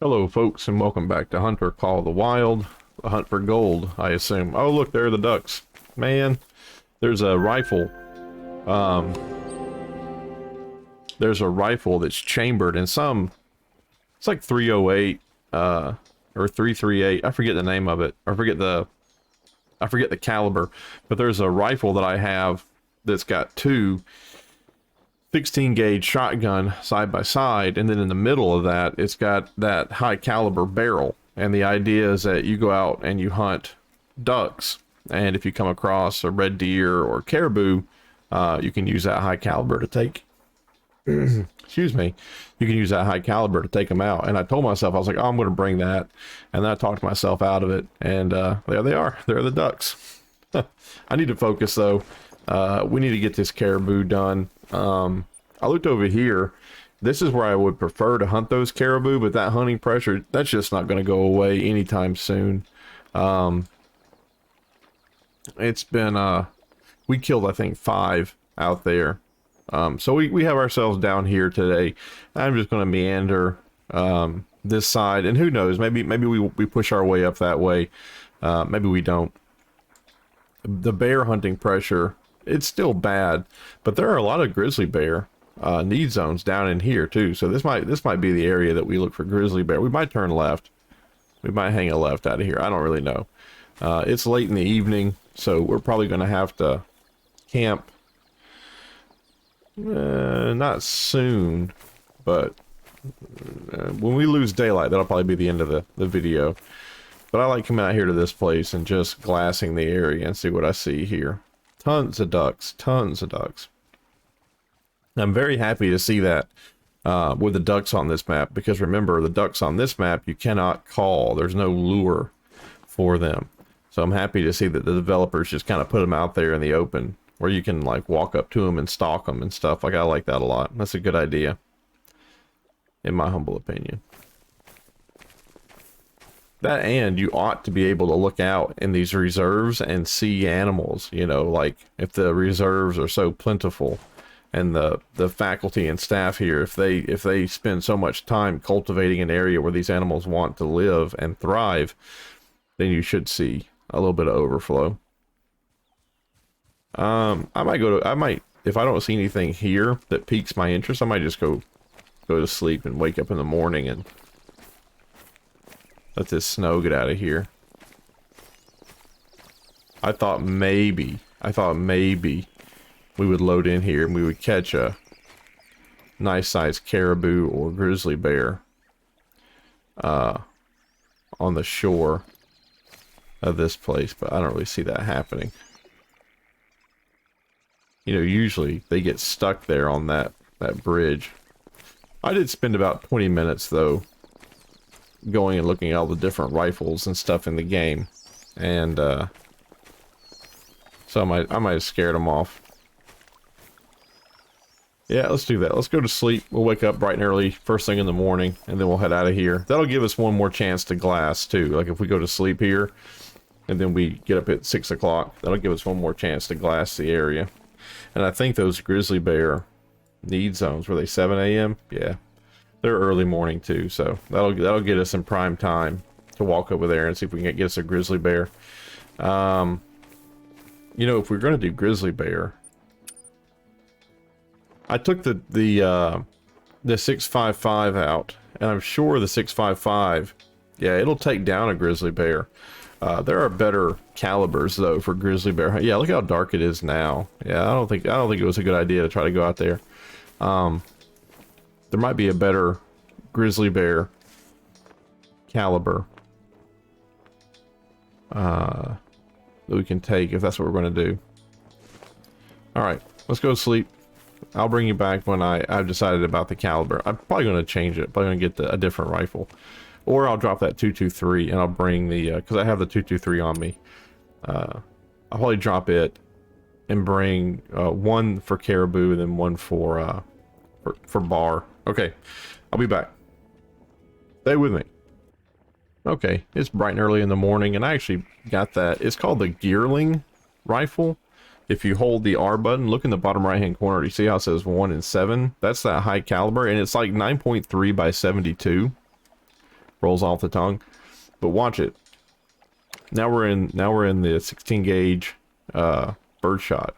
Hello, folks, and welcome back to Hunter Call of the Wild. A hunt for gold, I assume. Oh, look, there are the ducks. Man, there's a rifle. Um, there's a rifle that's chambered in some. It's like 308, or 338. I forget the name of it. I forget the caliber. But there's a rifle that I have that's got two 16 gauge shotgun side by side, and then in the middle of that it's got that high caliber barrel. And the idea is that you go out and you hunt ducks, and if you come across a red deer or caribou, you can use that high caliber to take excuse me, you can use that high caliber to take them out. And I told myself, I was like, oh, I'm going to bring that, and then I talked myself out of it, and there they are. They're the ducks. I need to focus though. We need to get this caribou done. I looked over here. This is where I would prefer to hunt those caribou, but that hunting pressure, that's just not going to go away anytime soon. It's been, we killed, I think, 5 out there. So we have ourselves down here today. I'm just going to meander, this side, and who knows, maybe we push our way up that way. Maybe we don't. The bear hunting pressure, it's still bad, but there are a lot of grizzly bear need zones down in here too. So this might be the area that we look for grizzly bear. We might turn left. We might hang a left out of here. I don't really know. It's late in the evening, so we're probably going to have to camp. Not soon, but when we lose daylight, that'll probably be the end of the video. But I like coming out here to this place and just glassing the area and see what I see here. Tons of ducks, tons of ducks. I'm very happy to see that with the ducks on this map, because remember, the ducks on this map you cannot call. There's no lure for them. So I'm happy to see that the developers just kind of put them out there in the open where you can like walk up to them and stalk them and stuff. Like, I like that a lot. That's a good idea, in my humble opinion. That, and you ought to be able to look out in these reserves and see animals, you know, like if the reserves are so plentiful, and the faculty and staff here, if they spend so much time cultivating an area where these animals want to live and thrive, then you should see a little bit of overflow. I might, if I don't see anything here that piques my interest, I might just go to sleep and wake up in the morning and let this snow get out of here. I thought maybe we would load in here and we would catch a nice sized caribou or grizzly bear on the shore of this place, but I don't really see that happening. You know, usually they get stuck there on that bridge. I did spend about 20 minutes though going and looking at all the different rifles and stuff in the game, and so I might have scared them off. Yeah, let's do that. Let's go to sleep. We'll wake up bright and early first thing in the morning, and then we'll head out of here. That'll give us one more chance to glass too. Like if we go to sleep here and then we get up at 6 o'clock, that'll give us one more chance to glass the area. And I think those grizzly bear need zones, were they 7 a.m.? Yeah, they're early morning too, so that'll get us in prime time to walk over there and see if we can get us a grizzly bear. You know, if we're going to do grizzly bear, I took the 6.55 out, and I'm sure the 6.55, yeah, it'll take down a grizzly bear. There are better calibers though for grizzly bear. Yeah, look how dark it is now. Yeah, I don't think it was a good idea to try to go out there. There might be a better grizzly bear caliber that we can take if that's what we're going to do. All right, let's go to sleep. I'll bring you back when I've decided about the caliber. I'm probably going to change it. Probably going to get a different rifle. Or I'll drop that 223 and I'll bring the, because I have the 223 on me. I'll probably drop it and bring one for caribou and then one for bar. Okay, I'll be back. Stay with me. Okay, it's bright and early in the morning, and I actually got that. It's called the Gearling rifle. If you hold the R button, look in the bottom right hand corner. You see how it says 1 and 7? That's that high caliber, and it's like 9.3 by 72. rolls off the tongue. But watch it. Now we're in the 16 gauge birdshot.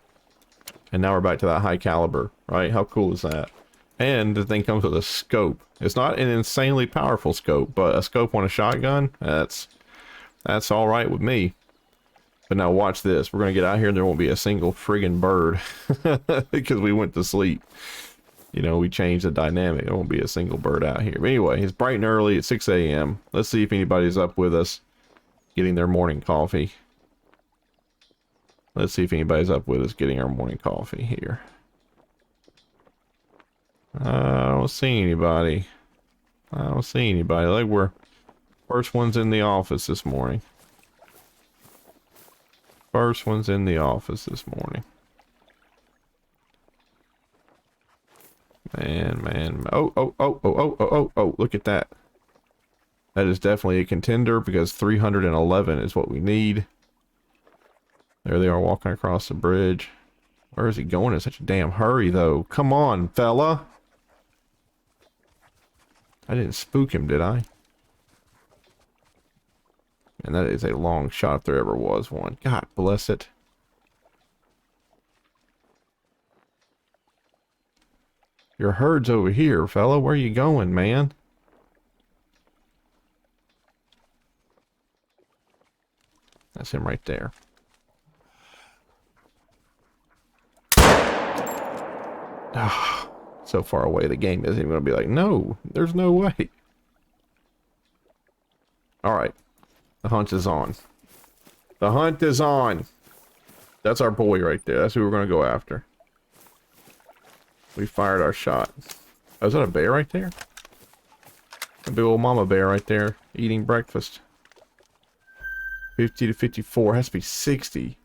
And now we're back to that high caliber, right? How cool is that? And the thing comes with a scope. It's not an insanely powerful scope, but a scope on a shotgun, that's all right with me. But now watch this. We're going to get out here and there won't be a single friggin' bird because we went to sleep. You know, we changed the dynamic. There won't be a single bird out here. But anyway, it's bright and early at 6 a.m. Let's see if anybody's up with us getting their morning coffee. Let's see if anybody's up with us getting our morning coffee here. I don't see anybody. Like we're first ones in the office this morning. Man. Oh, look at that. That is definitely a contender because 311 is what we need. There they are walking across the bridge. Where is he going in such a damn hurry though? Come on, fella. I didn't spook him, did I? And that is a long shot if there ever was one. God bless it. Your herd's over here, fella. Where you going, man? That's him right there. Ah, so far away, the game isn't even going to be like, no, there's no way. Alright. The hunt is on. The hunt is on. That's our boy right there. That's who we're going to go after. We fired our shot. Oh, is that a bear right there? A big old mama bear right there eating breakfast. 50 to 54. Has to be 60.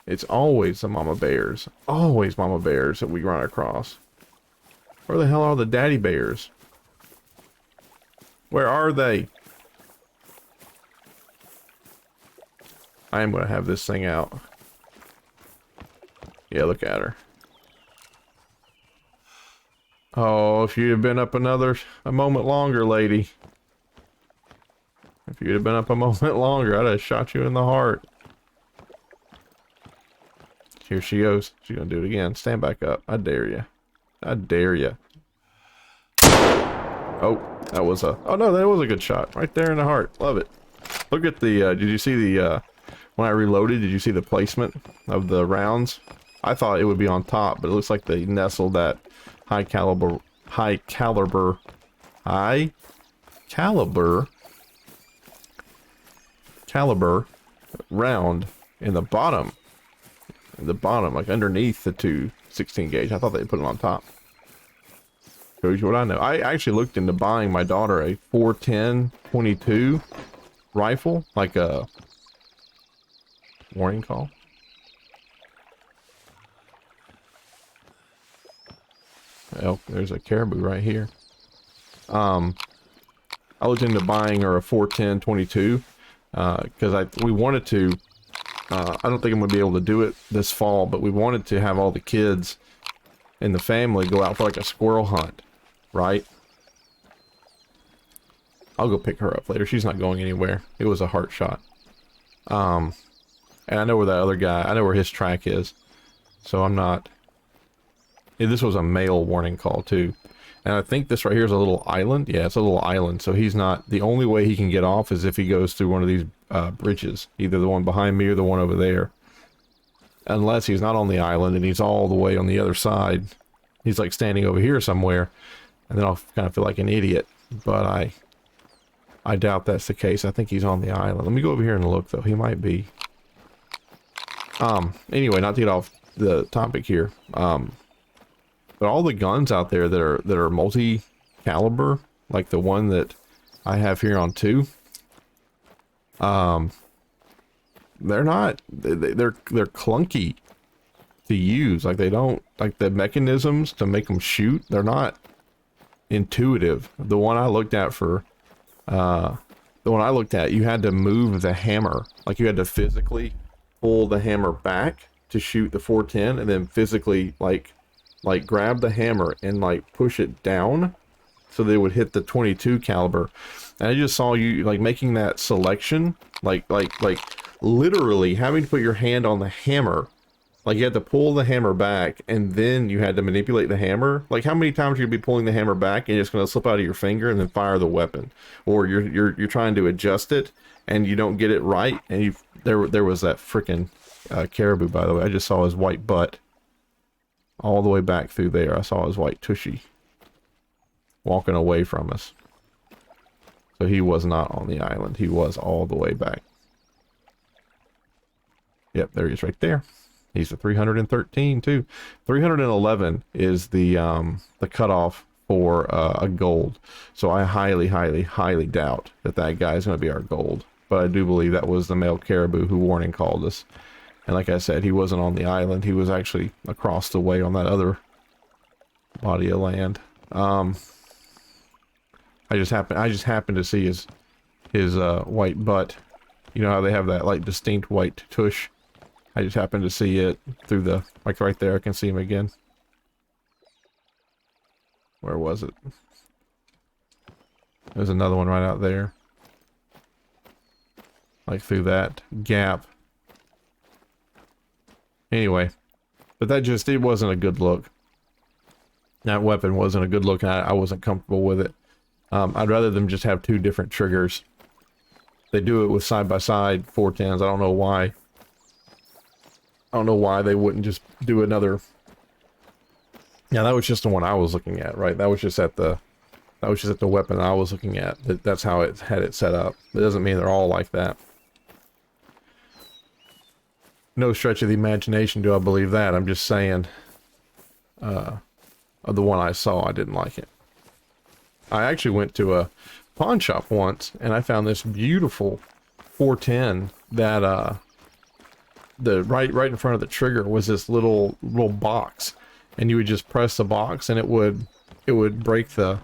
It's always the mama bears. Always mama bears that we run across. Where the hell are the daddy bears? Where are they? I am going to have this thing out. Yeah, look at her. Oh, if you'd have been up a moment longer, lady. If you'd have been up a moment longer, I'd have shot you in the heart. Here she goes. She's gonna do it again. Stand back up. I dare you. I dare you. Oh, that was a... Oh no, that was a good shot. Right there in the heart. Love it. Look at the... did you see the... when I reloaded, did you see the placement of the rounds? I thought it would be on top, but it looks like they nestled that high caliber round in the bottom. Like underneath the two 16 gauge. I thought they put it on top. Shows you what I know. I actually looked into buying my daughter a 410-22 rifle, like a warning call. Well, there's a caribou right here. I looked into buying her a 410-22 because we wanted to. I don't think I'm gonna be able to do it this fall, but we wanted to have all the kids in the family go out for like a squirrel hunt, right? I'll go pick her up later. She's not going anywhere. It was a heart shot. And I know where that other guy. I know where his track is, so I'm not. Yeah, this was a male warning call too. And I think this right here is a little island. Yeah, it's a little island. So he's not... The only way he can get off is if he goes through one of these bridges. Either the one behind me or the one over there. Unless he's not on the island and he's all the way on the other side. He's like standing over here somewhere. And then I'll kind of feel like an idiot. But I doubt that's the case. I think he's on the island. Let me go over here and look though. He might be. Anyway, not to get off the topic here. But all the guns out there that are multi-caliber, like the one that I have here on 2, they're not, they're clunky to use. Like they don't, like the mechanisms to make them shoot, they're not intuitive. The one I looked at you had to move the hammer. Like you had to physically pull the hammer back to shoot the 410 and then physically like grab the hammer and like push it down so they would hit the 22 caliber. And I just saw you like making that selection, like literally having to put your hand on the hammer. Like you had to pull the hammer back and then you had to manipulate the hammer. Like how many times you'd be pulling the hammer back and it's going to slip out of your finger and then fire the weapon, or you're trying to adjust it and you don't get it right, and there was that freaking caribou, by the way. I just saw his white butt all the way back through there. I saw his white tushy walking away from us. So he was not on the island. He was all the way back. Yep, there he is right there. He's a 313 too. 311 is the cutoff for a gold. So I highly doubt that guy is going to be our gold. But I do believe that was the male caribou who warning called us. And like I said, he wasn't on the island. He was actually across the way on that other body of land. I just happened to see his white butt. You know how they have that like distinct white tush? I just happened to see it through the, like right there, I can see him again. Where was it? There's another one right out there. Like through that gap. Anyway, but it wasn't a good look. That weapon wasn't a good look, and I wasn't comfortable with it. I'd rather them just have two different triggers. They do it with side-by-side 410s. I don't know why. I don't know why they wouldn't just do another. Yeah, that was just the one I was looking at, right? That was just at the weapon I was looking at. That's how it had it set up. It doesn't mean they're all like that. No stretch of the imagination do I believe that. I'm just saying, of the one I saw, I didn't like it. I actually went to a pawn shop once, and I found this beautiful 410 that the right in front of the trigger was this little box, and you would just press the box and it would break the.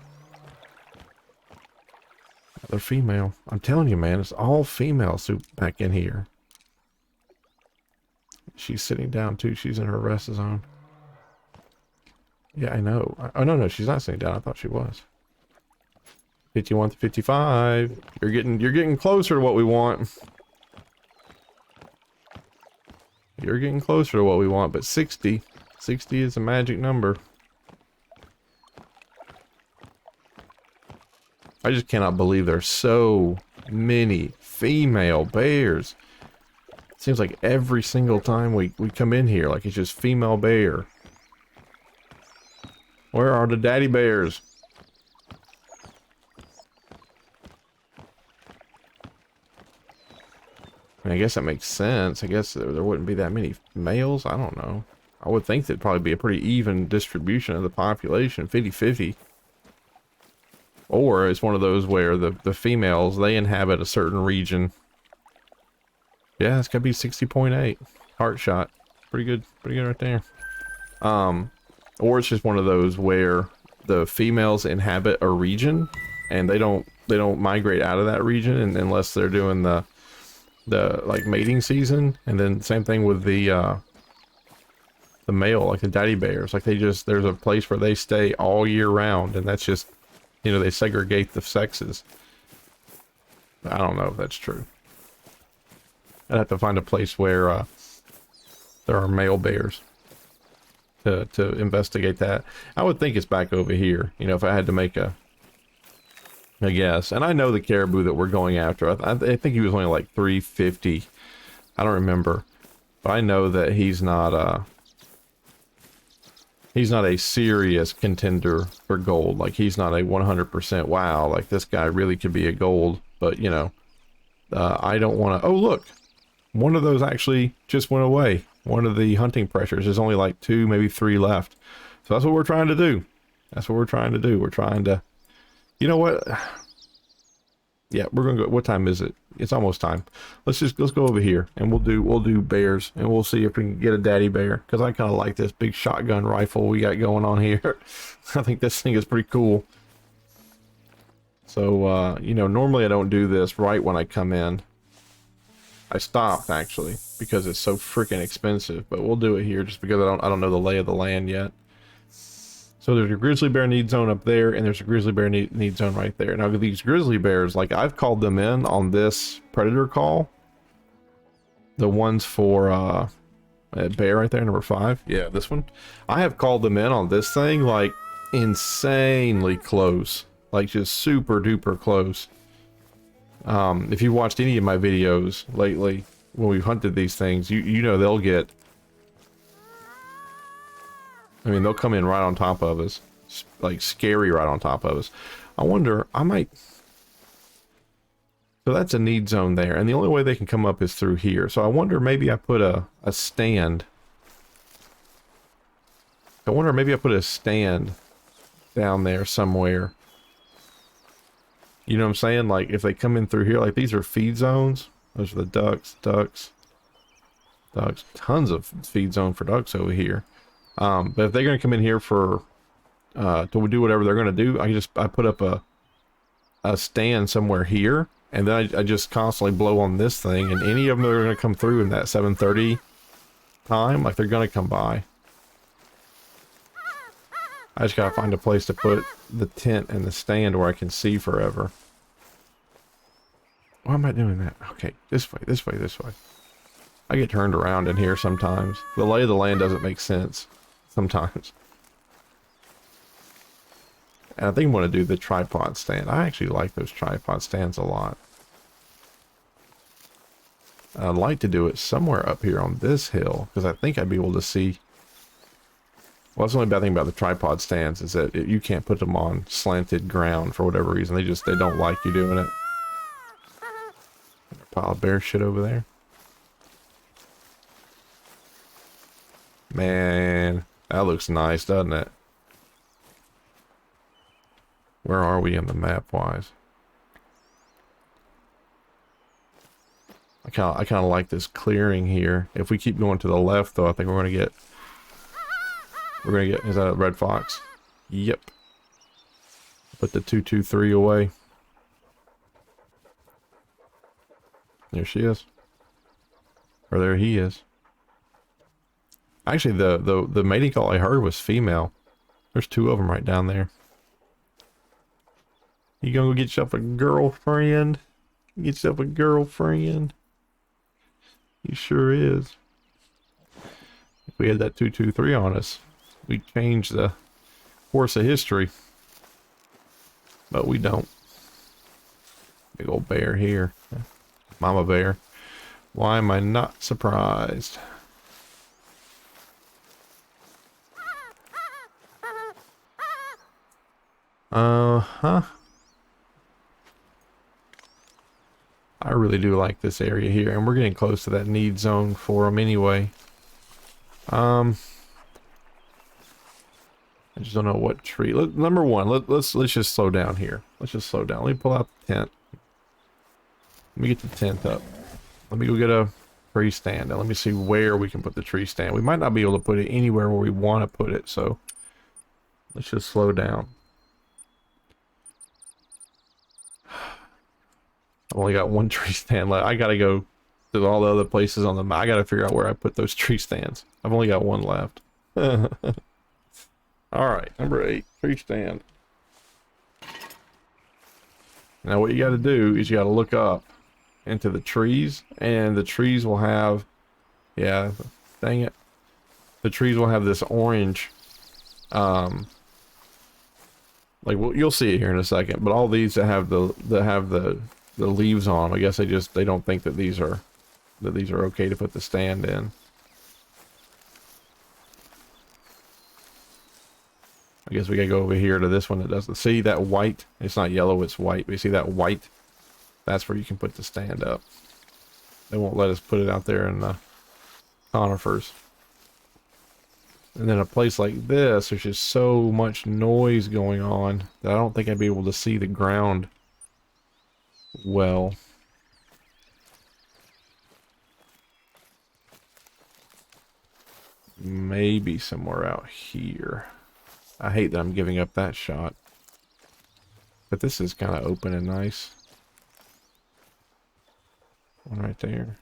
They're female. I'm telling you, man, it's all female soup back in here. She's sitting down too. She's in her rest zone. Yeah, I know. Oh no, she's not sitting down. I thought she was. 51 to 55. You're getting closer to what we want. You're getting closer to what we want, but 60 is a magic number. I just cannot believe there's so many female bears. It seems like every single time we come in here, like it's just female bear. Where are the daddy bears? I guess that makes sense. I guess there wouldn't be that many males. I don't know. I would think there'd probably be a pretty even distribution of the population, 50-50. Or it's one of those where the females, they inhabit a certain region. Yeah, it's gotta be 60.8. Heart shot. Pretty good right there. Or it's just one of those where the females inhabit a region and they don't migrate out of that region unless they're doing the like mating season. And then same thing with the male, like the daddy bears. Like there's a place where they stay all year round, and that's just, you know, they segregate the sexes. I don't know if that's true. I'd have to find a place where there are male bears to investigate that. I would think it's back over here, you know, if I had to make a guess. And I know the caribou that we're going after, I think he was only like 350. I don't remember, but I know that he's not a serious contender for gold. Like he's not a 100% wow, like this guy really could be a gold. But you know, I don't want to. Oh look, one of those actually just went away. One of the hunting pressures. There's only like 2, maybe 3 left. So that's what we're trying to do. We're trying to, you know what? Yeah, we're gonna go. What time is it? It's almost time. Let's go over here and we'll do bears, and we'll see if we can get a daddy bear, because I kind of like this big shotgun rifle we got going on here. I think this thing is pretty cool. So you know, normally I don't do this right when I come in. I stopped actually because it's so freaking expensive, but we'll do it here just because I don't know the lay of the land yet. So there's a grizzly bear need zone up there, and there's a grizzly bear need zone right there. Now these grizzly bears, like I've called them in on this predator call. The ones for bear right there, number 5. Yeah, this one. I have called them in on this thing like insanely close, like just super duper close. If you watched any of my videos lately when we've hunted these things, you know they'll get. I mean, they'll come in right on top of us, like scary right on top of us. I wonder, I might. So that's a need zone there, and the only way they can come up is through here. So I wonder, maybe I put a stand. I wonder, maybe I put a stand down there somewhere. You know what I'm saying? Like, if they come in through here, like these are feed zones. Those are the ducks. Tons of feed zone for ducks over here. But if they're going to come in here for, to do whatever they're going to do, I put up a stand somewhere here. And then I just constantly blow on this thing, and any of them that are going to come through in that 7:30 time, like they're going to come by. I just got to find a place to put the tent and the stand where I can see forever. Why am I doing that? Okay, this way, this way, this way. I get turned around in here sometimes. The lay of the land doesn't make sense sometimes. And I think I'm going to do the tripod stand. I actually like those tripod stands a lot. I'd like to do it somewhere up here on this hill, because I think I'd be able to see. Well, that's the only bad thing about the tripod stands, is that you can't put them on slanted ground for whatever reason. They don't like you doing it. A pile of bear shit over there. Man, that looks nice, doesn't it? Where are we in the map wise? I kind of like this clearing here. If we keep going to the left, though, I think we're gonna get. Is that a red fox? Yep. Put the 223 away. There she is. Or there he is. Actually, the mating call I heard was female. There's 2 of them right down there. You gonna go get yourself a girlfriend? Get yourself a girlfriend. He sure is. If we had that 223 on us, we'd change the course of history. But we don't. Big old bear here. Mama bear. Why am I not surprised? Uh-huh. I really do like this area here, and we're getting close to that need zone for them anyway. I just don't know what tree. Number one, let's just slow down here. Let's just slow down. Let me pull out the tent. Let me get the tent up. Let me go get a tree stand, and let me see where we can put the tree stand. We might not be able to put it anywhere where we want to put it, so let's just slow down. I've only got one tree stand left. I gotta go to all the other places on the map. I gotta figure out where I put those tree stands. I've only got one left. Alright, number 8, tree stand. Now what you gotta do is you gotta look up into the trees, and the trees will have, yeah, dang it. The trees will have this orange, like, well, you'll see it here in a second, but all these that have the leaves on them, I guess they don't think that these are okay to put the stand in. I guess we gotta go over here to this one that doesn't. See that white? It's not yellow, it's white. But you see that white? That's where you can put the stand up. They won't let us put it out there in the conifers. And then a place like this, there's just so much noise going on that I don't think I'd be able to see the ground well. Maybe somewhere out here. I hate that I'm giving up that shot. But this is kind of open and nice. One right there.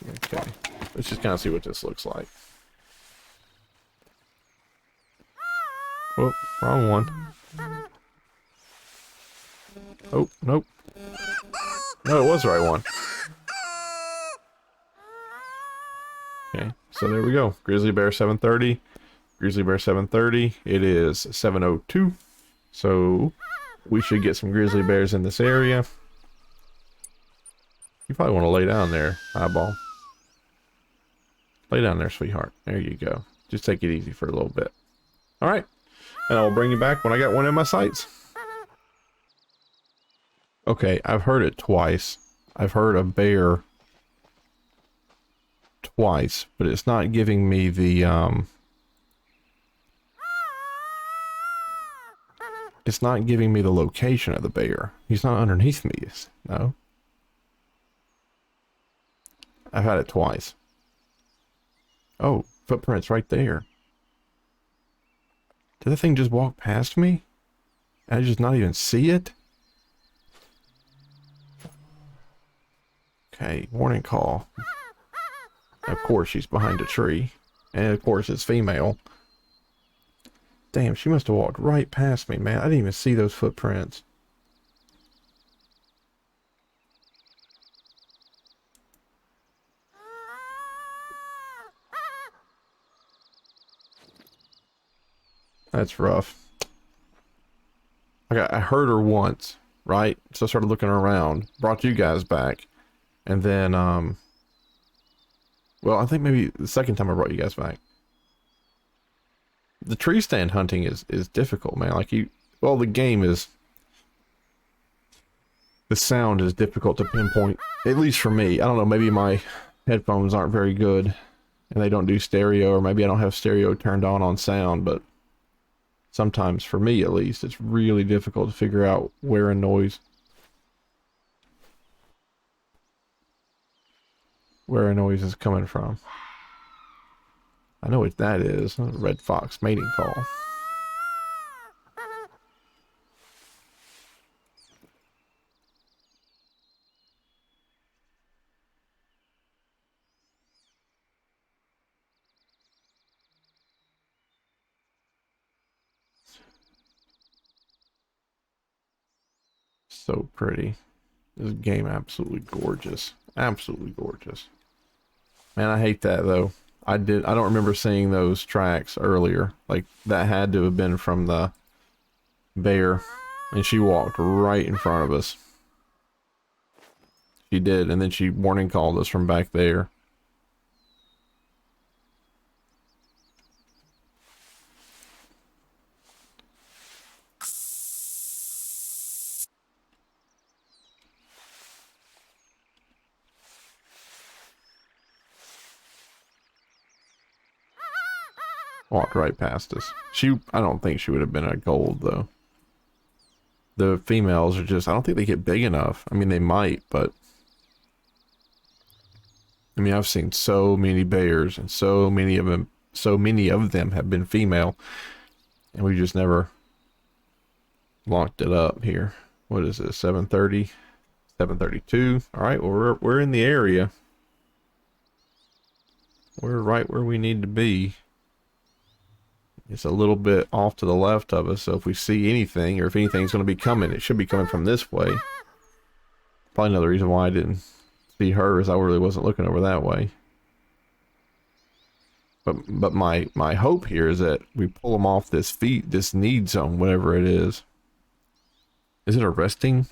Okay. Let's just kind of see what this looks like. Oh, wrong one. Oh, nope. No, it was the right one. Okay, so there we go. Grizzly bear 730. Grizzly bear 730. It is 702. So we should get some grizzly bears in this area. You probably want to lay down there, Eyeball. Lay down there, sweetheart. There you go. Just take it easy for a little bit. All right. And I'll bring you back when I got one in my sights. Okay, I've heard it twice. I've heard a bear twice, but it's not giving me the, it's not giving me the location of the bear. He's not underneath me. No. I've had it twice. Oh, footprints right there. Did the thing just walk past me? I just not even see it? Okay, warning call. Of course she's behind a tree. And of course it's female. Damn, she must have walked right past me, man. I didn't even see those footprints. That's rough. I heard her once, right? So I started looking around, brought you guys back, and then, well, I think maybe the second time I brought you guys back. The tree stand hunting is difficult, man. Like well, the game is, the sound is difficult to pinpoint, at least for me. I don't know, maybe my headphones aren't very good, and they don't do stereo, or maybe I don't have stereo turned on sound, but sometimes, for me at least, it's really difficult to figure out where a noise is coming from. I know what that is. A red fox mating call. So pretty. This game absolutely gorgeous. Absolutely gorgeous. Man, I hate that though. I don't remember seeing those tracks earlier. Like, that had to have been from the bear. And she walked right in front of us. She did, and then she warning called us from back there. Walked right past us. I don't think she would have been a gold though. The females are just, I don't think they get big enough. I mean, they might, but I mean, I've seen so many bears, and so many of them have been female, and we just never locked it up here. What is this? 730, 732. All right, well, we're in the area. We're right where we need to be. It's a little bit off to the left of us, so if we see anything, or if anything's going to be coming, it should be coming from this way. Probably another reason why I didn't see her is I really wasn't looking over that way. But my hope here is that we pull them off this need zone, whatever it is. Is it a resting?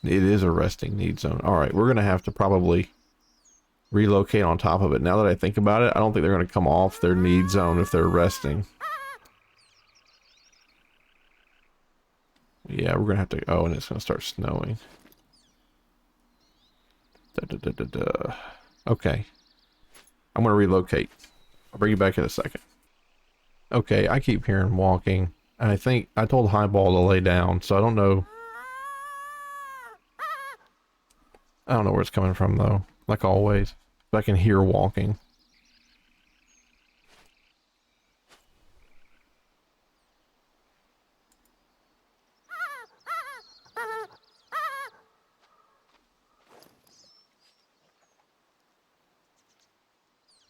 It is a resting need zone. All right, we're going to have to probably relocate on top of it. Now that I think about it, I don't think they're going to come off their need zone if they're resting. Yeah, we're gonna have to. Oh, and it's gonna start snowing. Okay, I'm gonna relocate. I'll bring you back in a second. Okay, I keep hearing walking. I think I told Highball to lay down, so I don't know. I don't know where it's coming from though. Like always, but I can hear walking.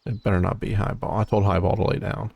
It better not be Highball. I told Highball to lay down.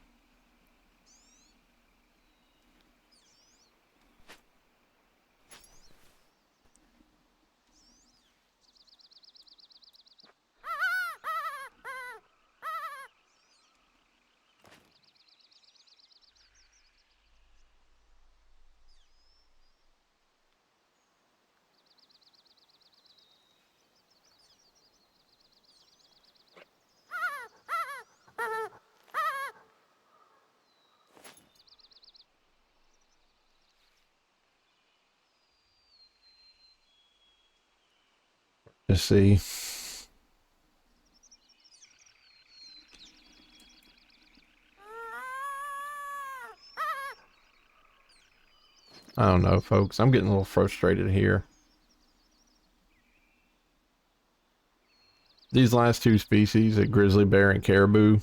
to see. I don't know, folks. I'm getting a little frustrated here. These last two species, a grizzly bear and caribou,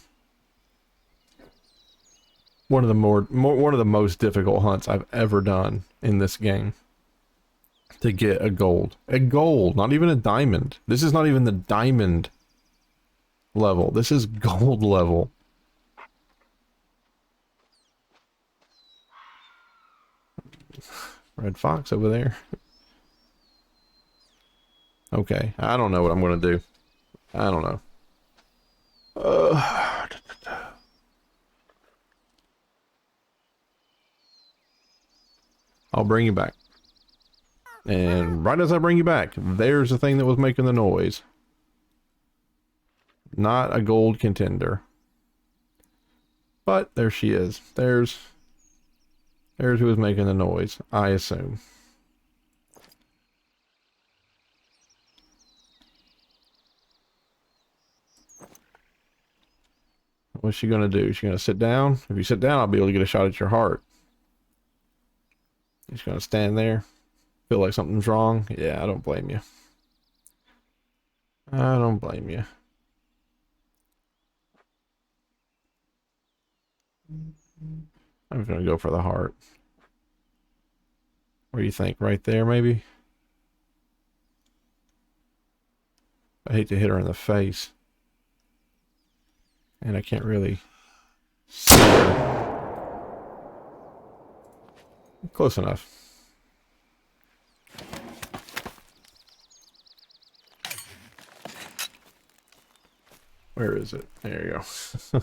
one of the one of the most difficult hunts I've ever done in this game. To get a gold, not even a diamond. This is not even the diamond level. This is gold level. Red fox over there. Okay, I don't know what I'm gonna do. I don't know. I'll bring you back. And right as I bring you back, there's the thing that was making the noise. Not a gold contender. But there she is. There's who was making the noise, I assume. What's she gonna do? She's gonna sit down? If you sit down, I'll be able to get a shot at your heart. She's gonna stand there. Feel like something's wrong? Yeah, I don't blame you. I don't blame you. I'm just gonna go for the heart. What do you think? Right there, maybe? I hate to hit her in the face. And I can't really see her. Close enough. Where is it? There you go.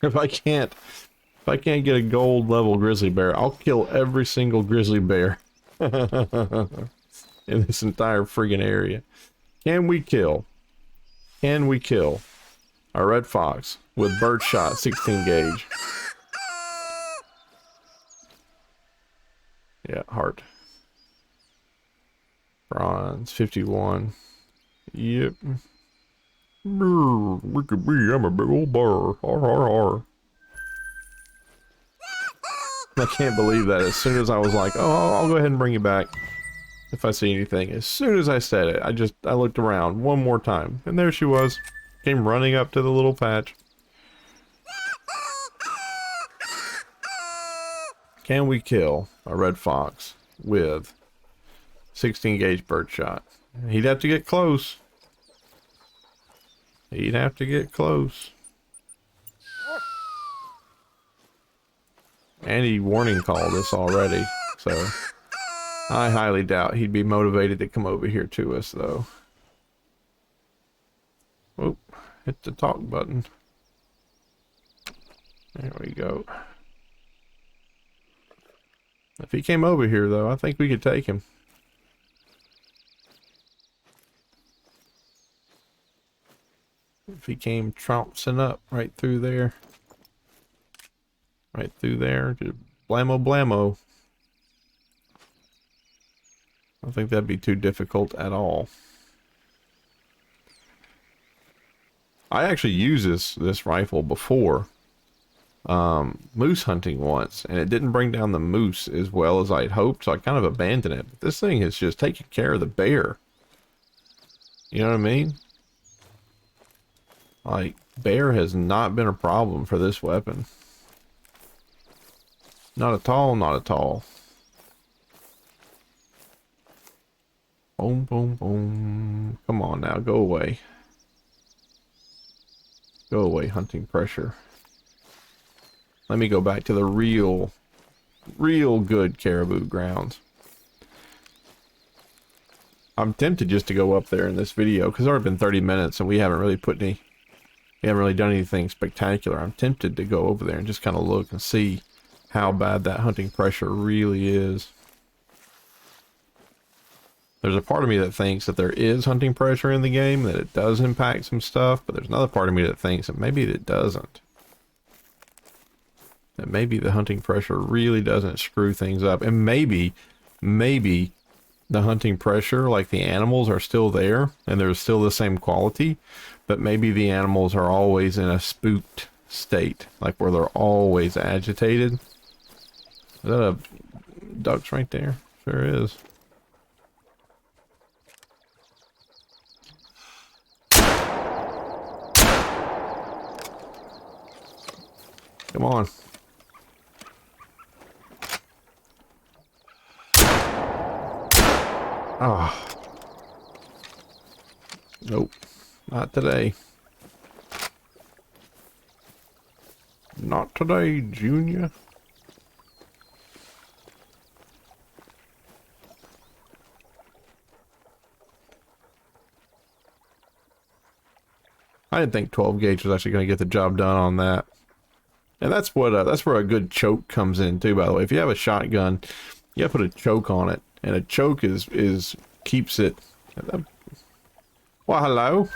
If I can't get a gold level grizzly bear, I'll kill every single grizzly bear in this entire friggin' area. Can we kill a red fox with birdshot 16 gauge? Yeah, heart. Bronze 51. Yep. Look at me, I'm a big old bear. Har har har. I can't believe that. As soon as I was like, oh, I'll go ahead and bring you back if I see anything. As soon as I said it, I looked around one more time. And there she was. Came running up to the little patch. Can we kill a red fox with 16 gauge birdshot? He'd have to get close. He'd have to get close. And he warning called us already, so I highly doubt he'd be motivated to come over here to us, though. Oop, hit the talk button. There we go. If he came over here, though, I think we could take him. If he came trouncing up right through there. Right through there. Just blammo blammo. I don't think that'd be too difficult at all. I actually used this rifle before. Moose hunting once. And it didn't bring down the moose as well as I'd hoped. So I kind of abandoned it. But this thing is just taking care of the bear. You know what I mean? Like, bear has not been a problem for this weapon. Not at all, not at all. Boom, boom, boom. Come on now, go away. Go away, hunting pressure. Let me go back to the real good caribou grounds. I'm tempted just to go up there in this video, because it's already been 30 minutes and we haven't really done anything spectacular. I'm tempted to go over there and just kind of look and see how bad that hunting pressure really is. There's a part of me that thinks that there is hunting pressure in the game, that it does impact some stuff, but there's another part of me that thinks that maybe it doesn't. That maybe the hunting pressure really doesn't screw things up. And maybe the hunting pressure, like the animals are still there and there's still the same quality, but maybe the animals are always in a spooked state, like where they're always agitated. Is that a ducks right there? Sure is. Come on. Ah. Nope. Not today. Not today, Junior. I didn't think 12 gauge was actually going to get the job done on that. And that's what that's where a good choke comes in too, by the way. If you have a shotgun, you gotta put a choke on it. And a choke is keeps it. Well, hello.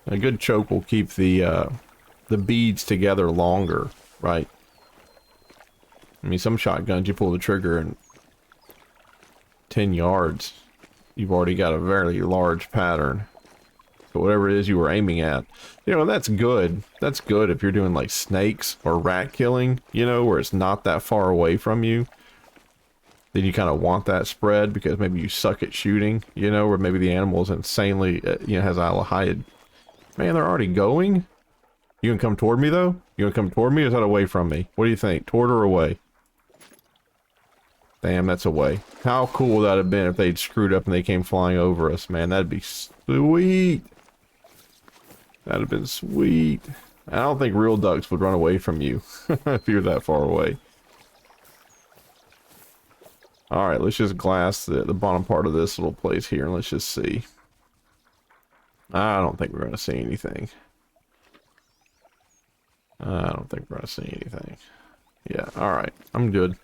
A good choke will keep the beads together longer, right? I mean, some shotguns you pull the trigger and 10 yards, you've already got a very large pattern. So whatever it is you were aiming at, you know, that's good. That's good if you're doing like snakes or rat killing, you know, where it's not that far away from you. Then you kind of want that spread because maybe you suck at shooting, you know, or maybe the animal is insanely, you know, has a high. Man, they're already going. You gonna come toward me though? You gonna come toward me, or is that away from me? What do you think? Toward or away? Damn, that's away. How cool would that have been if they'd screwed up and they came flying over us, man? That'd be sweet. That'd have been sweet. I don't think real ducks would run away from you if you're that far away. Alright, let's just glass the bottom part of this little place here and let's just see. I don't think we're going to see anything. I don't think we're going to see anything. Yeah, alright. I'm good.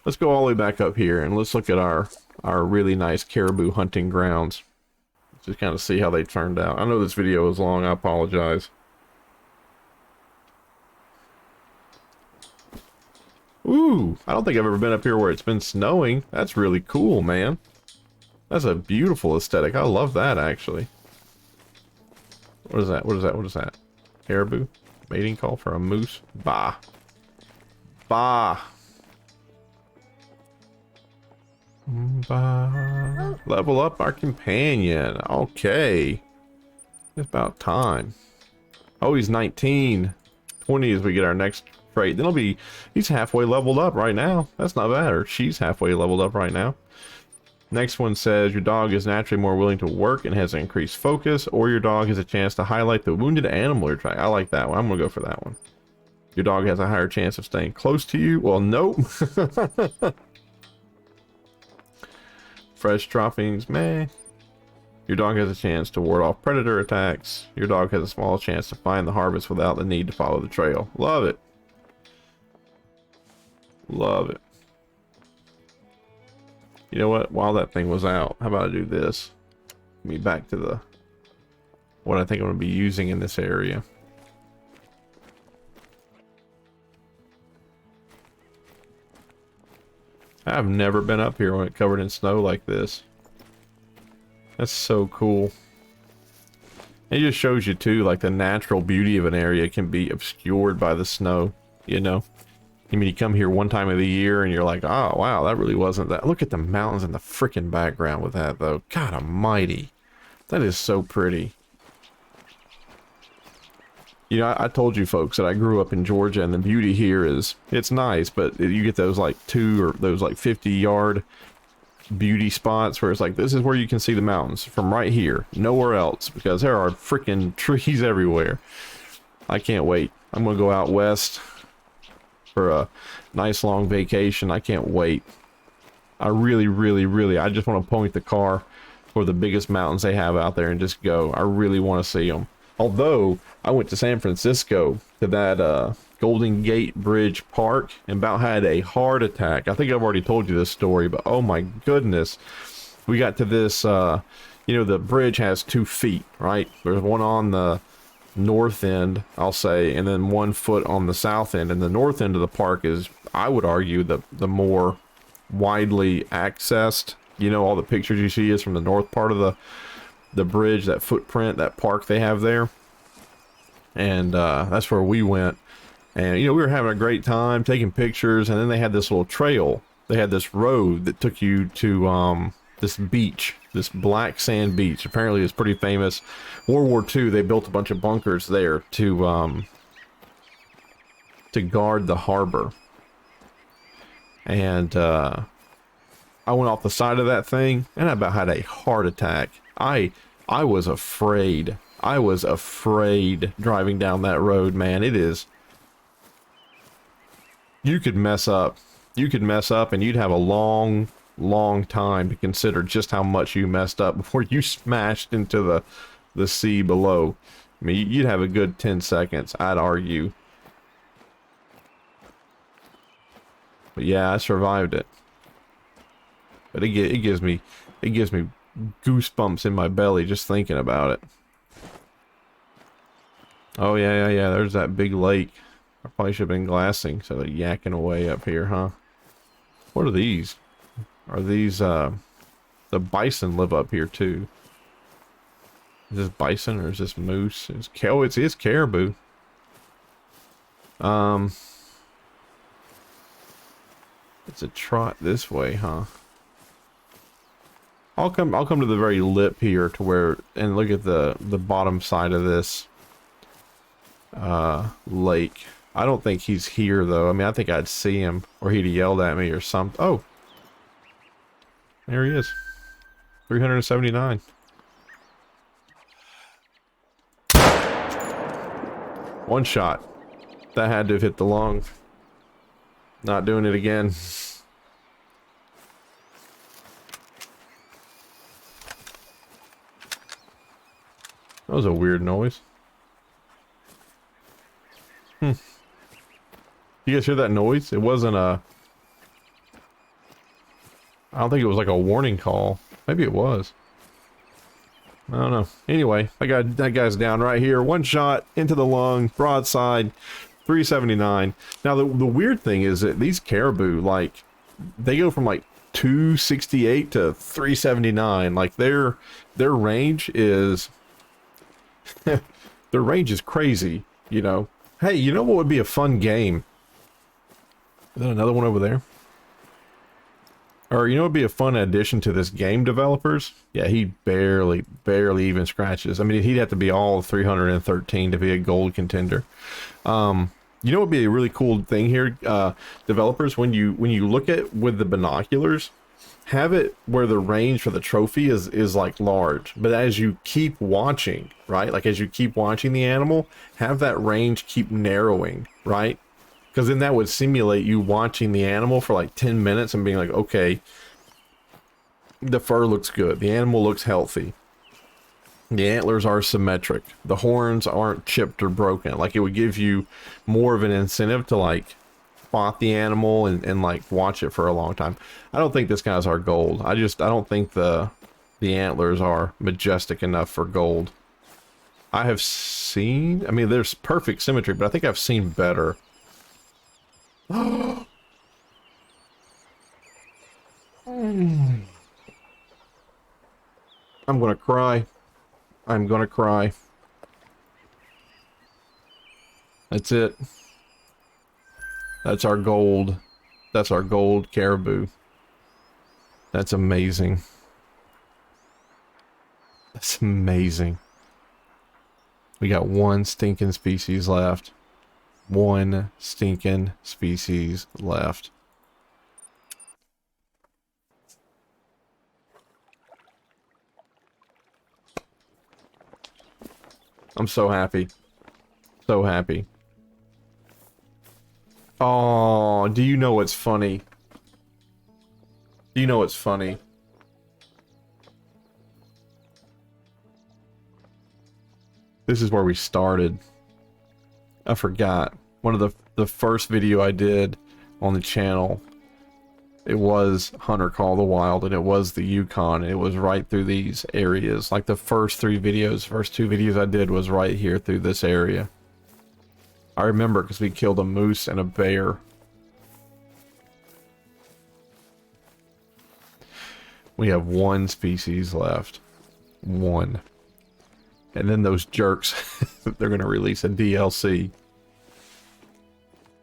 Let's go all the way back up here and let's look at our really nice caribou hunting grounds. Just kind of see how they turned out. I know this video is long, I apologize. Ooh, I don't think I've ever been up here where it's been snowing. That's really cool, man. That's a beautiful aesthetic. I love that, actually. What is that? What is that? What is that? Caribou? Mating call for a moose? Bah. Bah. Bah. Level up our companion. Okay. It's about time. Oh, he's 19. 20 as we get our next trait. Then he's halfway leveled up right now. That's not bad. Or she's halfway leveled up right now. Next one says your dog is naturally more willing to work and has increased focus, or your dog has a chance to highlight the wounded animal you're trying. I like that one. I'm gonna go for that one. Your dog has a higher chance of staying close to you. Well, nope. Fresh droppings, meh. Your dog has a chance to ward off predator attacks. Your dog has a small chance to find the harvest without the need to follow the trail. Love it. Love it. You know what? While that thing was out, how about I do this? Get me back to what I think I'm going to be using in this area. I've never been up here when it's covered in snow like this. That's so cool. It just shows you too, like the natural beauty of an area can be obscured by the snow, you know? I mean, you come here one time of the year and you're like, oh, wow, that really wasn't that. Look at the mountains in the freaking background with that, though. God almighty. That is so pretty. You know, I told you folks that I grew up in Georgia, and the beauty here is, it's nice, but you get those like 50-yard beauty spots where it's like, this is where you can see the mountains from right here, nowhere else, because there are freaking trees everywhere. I can't wait. I'm going to go out west for a nice long vacation. I can't wait. I really, I just want to point the car for the biggest mountains they have out there and just go. I really want to see them. Although I went to San Francisco to that Golden Gate Bridge Park and about had a heart attack. I think I've already told you this story, but oh my goodness. We got to this, you know, the bridge has 2 feet, right? There's one on the north end, I'll say, and then 1 foot on the south end. And the north end of the park is, I would argue, the more widely accessed. You know, all the pictures you see is from the north part of the bridge, that footprint, that park they have there. And that's where we went. And, you know, we were having a great time taking pictures. And then they had this little trail. They had this road that took you to this beach, this black sand beach. Apparently it's pretty famous. World War II, they built a bunch of bunkers there to guard the harbor. And I went off the side of that thing and I about had a heart attack. I was afraid. I was afraid driving down that road, man. It is... You could mess up. You could mess up and you'd have a long time to consider just how much you messed up before you smashed into the sea below. I mean, you'd have a good 10 seconds, I'd argue. But yeah, I survived it. But it gives me goosebumps in my belly just thinking about it. Oh yeah, there's that big lake. I probably should have been glassing, so they're yakking away up here, huh? What are these? Are these, the bison live up here too. Is this bison or is this moose? It's caribou. It's a trot this way, huh? I'll come to the very lip here to where, and look at the bottom side of this lake. I don't think he's here though. I mean, I think I'd see him or he'd yelled at me or something. Oh, there he is. 379. One shot. That had to have hit the lung. Not doing it again. That was a weird noise. You guys hear that noise? It wasn't a... I don't think it was like a warning call. Maybe it was. I don't know. Anyway, that guy's down right here. One shot into the lung, broadside, 379. Now the weird thing is that these caribou, like, they go from like 268 to 379. Like their range is their range is crazy, you know. Hey, you know what would be a fun game? Is that another one over there? Or, you know, it'd be a fun addition to this game, developers. Yeah, he barely even scratches. I mean, he'd have to be all 313 to be a gold contender. You know, it'd be a really cool thing here, developers. When you look at with the binoculars, have it where the range for the trophy is like large. But as you keep watching, right? Like as you keep watching the animal, have that range keep narrowing, right? Because then that would simulate you watching the animal for like 10 minutes and being like, okay, the fur looks good. The animal looks healthy. The antlers are symmetric. The horns aren't chipped or broken. Like it would give you more of an incentive to like spot the animal and like watch it for a long time. I don't think this guy's our gold. I don't think the antlers are majestic enough for gold. I have seen, I mean, there's perfect symmetry, but I think I've seen better. I'm gonna cry. I'm gonna cry. That's it. That's our gold. That's our gold caribou. That's amazing. That's amazing. We got one stinking species left. One stinking species left. I'm so happy. So happy. Oh, do you know what's funny? Do you know what's funny? This is where we started. I forgot. one of the first video I did on the channel, it was Hunter Call of the Wild, and it was the Yukon. It was right through these areas. Like the first two videos I did was right here through this area. I remember because we killed a moose and a bear. We have one species left. One. And then those jerks, they're going to release a DLC.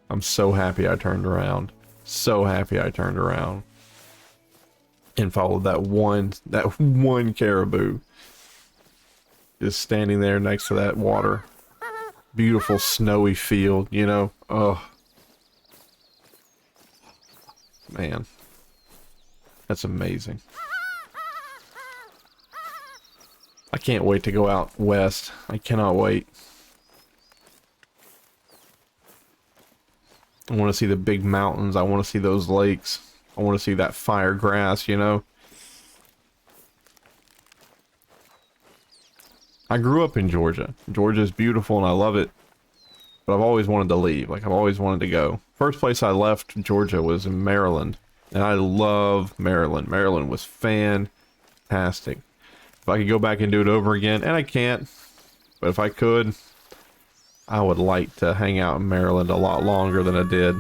I'm so happy I turned around. So happy I turned around. And followed that one caribou. Just standing there next to that water. Beautiful snowy field, you know. Oh. Man. That's amazing. I can't wait to go out west. I cannot wait. I want to see the big mountains. I want to see those lakes. I want to see that fire grass, you know. I grew up in Georgia. Georgia's beautiful and I love it. But I've always wanted to leave. Like, I've always wanted to go. First place I left Georgia was in Maryland. And I love Maryland. Maryland was fantastic. If I could go back and do it over again, and I can't, but if I could, I would like to hang out in Maryland a lot longer than I did.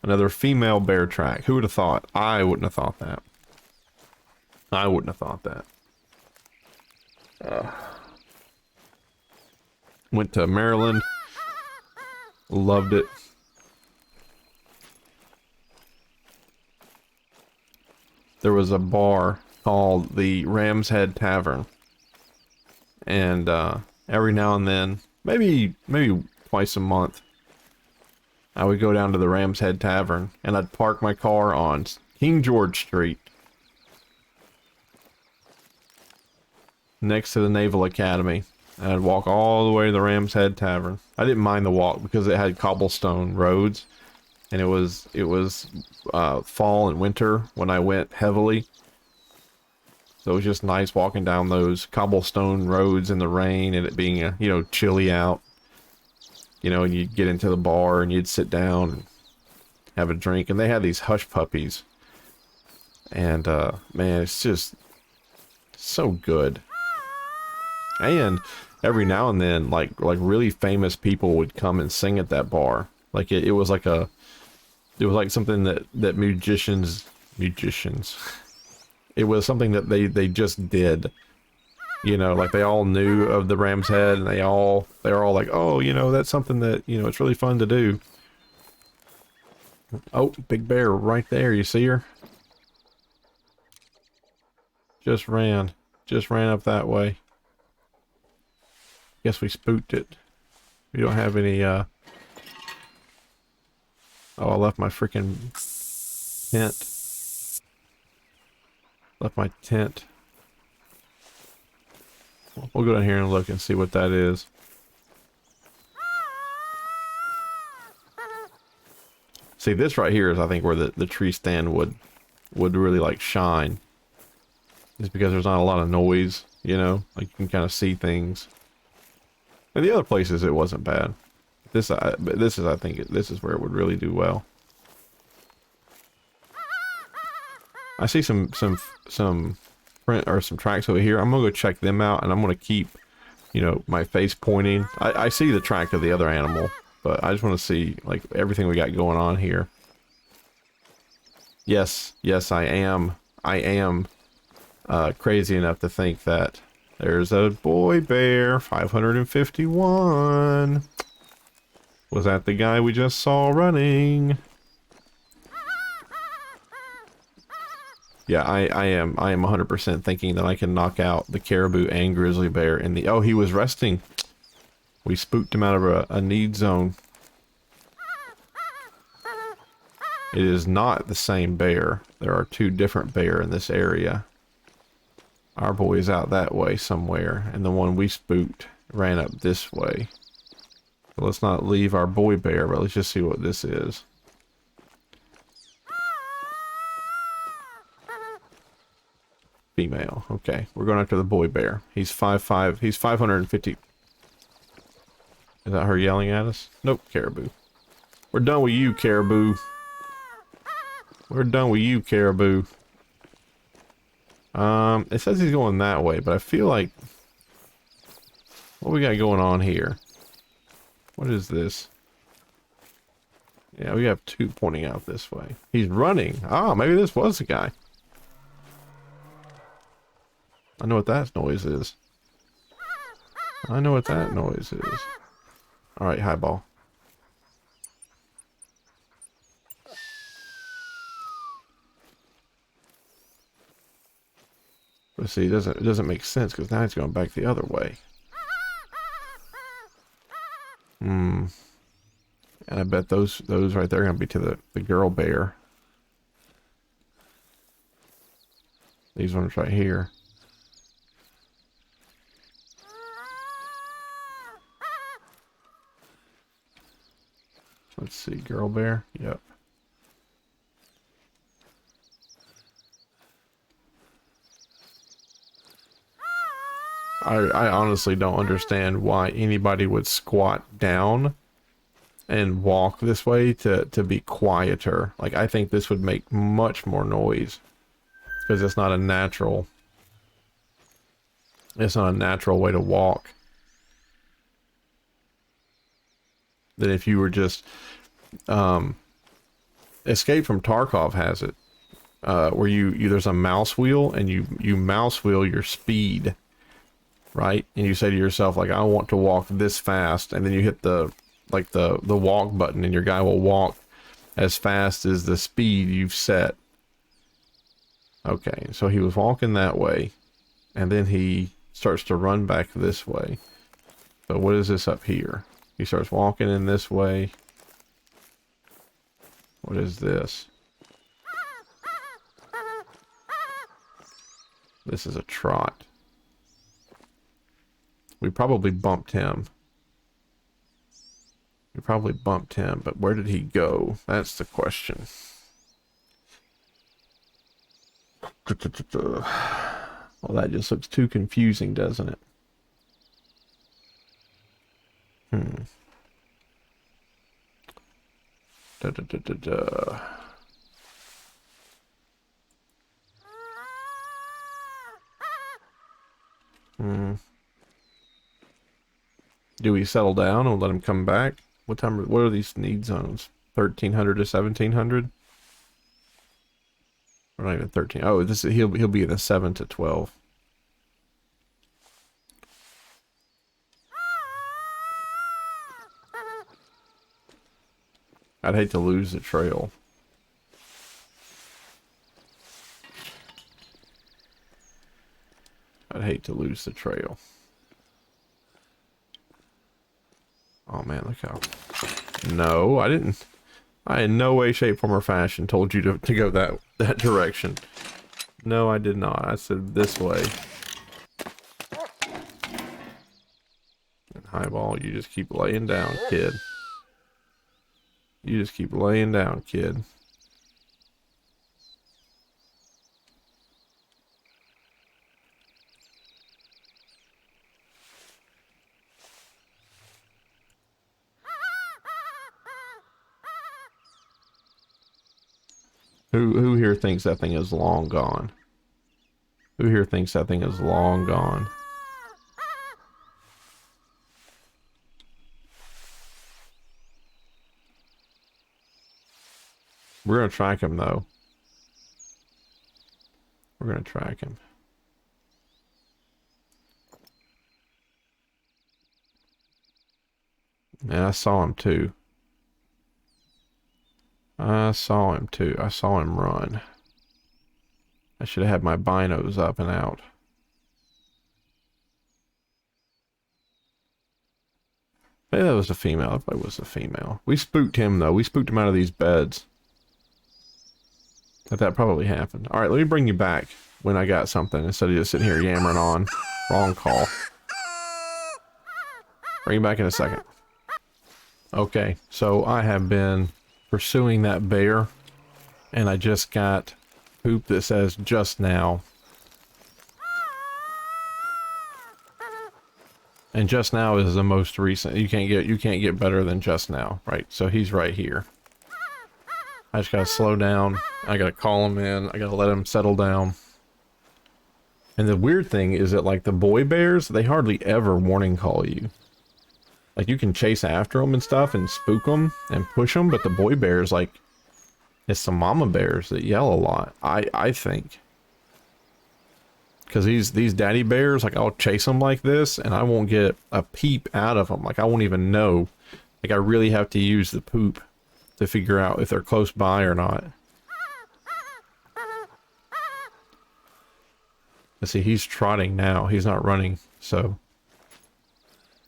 Another female bear track. Who would have thought? I wouldn't have thought that. I wouldn't have thought that. Went to Maryland. Loved it. There was a bar called the Ram's Head Tavern. And every now and then, maybe twice a month, I would go down to the Ram's Head Tavern and I'd park my car on King George Street next to the Naval Academy. And I'd walk all the way to the Ram's Head Tavern. I didn't mind the walk because it had cobblestone roads. And it was fall and winter when I went heavily. So it was just nice walking down those cobblestone roads in the rain and it being, you know, chilly out. You know, and you'd get into the bar and you'd sit down and have a drink. And they had these hush puppies. And, man, it's just so good. And every now and then, like really famous people would come and sing at that bar. Like, it was like a... It was like something that musicians, it was something that they just did, you know, like they all knew of the Ram's Head and they were all like, oh, you know, that's something that, you know, it's really fun to do. Oh, big bear right there. You see her? Just ran up that way. Guess we spooked it. We don't have any, oh, I left my freaking tent. Left my tent. We'll go down here and look and see what that is. See, this right here is, I think, where the tree stand would really, like, shine. It's because there's not a lot of noise, you know? Like, you can kind of see things. And the other places, it wasn't bad. This is, I think, this is where it would really do well. I see some print or some tracks over here. I'm gonna go check them out, and I'm gonna keep, you know, my face pointing. I see the track of the other animal, but I just want to see like everything we got going on here. Yes, I am crazy enough to think that there's a boy bear, 551. Was that the guy we just saw running? Yeah, I am 100% thinking that I can knock out the caribou and grizzly bear in the... Oh, he was resting. We spooked him out of a need zone. It is not the same bear. There are two different bear in this area. Our boy is out that way somewhere, and the one we spooked ran up this way. So let's not leave our boy bear, but let's just see what this is. Female. Okay, we're going after the boy bear. He's 5'5". He's 550. Is that her yelling at us? Nope, Caribou. We're done with you, Caribou. We're done with you, Caribou. It says he's going that way, but I feel like... What we got going on here? What is this? Yeah, we have two pointing out this way. He's running. Oh, maybe this was the guy. I know what that noise is. I know what that noise is. Alright, highball. But see, it doesn't make sense because now he's going back the other way. And I bet those right there are going to be to the girl bear. These ones right here. Let's see, girl bear. Yep. I honestly don't understand why anybody would squat down and walk this way to be quieter. Like, I think this would make much more noise because it's not a natural way to walk than if you were just Escape from Tarkov has it where you there's a mouse wheel and you mouse wheel your speed, right? And you say to yourself, like, I want to walk this fast, and then you hit the walk button and your guy will walk as fast as the speed you've set. Okay, so he was walking that way and then he starts to run back this way. So what is this up here? He starts walking in this way. What is this? This is a trot. We probably bumped him. But where did he go? That's the question. Well, that just looks too confusing, doesn't it? Do we settle down and let him come back? What are these need zones? 1300 to 1700? Or not even 13. Oh, he'll be in the 7 to 12. I'd hate to lose the trail. Oh man, look how... No, I didn't. I in no way, shape, form, or fashion told you to go that direction. No, I did not. I said this way. And highball, you just keep laying down, kid. You just keep laying down, kid. Who here thinks that thing is long gone? Who here thinks that thing is long gone? We're gonna track him though. We're gonna track him. And I saw him too. I saw him run. I should have had my binos up and out. Maybe that was a female. If it was a female. We spooked him though. We spooked him out of these beds. That probably happened. Alright, let me bring you back when I got something instead of just sitting here yammering on. Wrong call. Bring you back in a second. Okay, so I have been pursuing that bear, and I just got poop that says just now. And Just Now is the most recent. You can't get better than Just Now, right? So he's right here. I just gotta slow down. I gotta call him in. I gotta let him settle down. And the weird thing is that, like, the boy bears, they hardly ever warning call you. Like, you can chase after them and stuff and spook them and push them, but the boy bears, like, it's the mama bears that yell a lot, I think. Because these daddy bears, like, I'll chase them like this, and I won't get a peep out of them. Like, I won't even know. Like, I really have to use the poop to figure out if they're close by or not. Let's see, he's trotting now. He's not running, so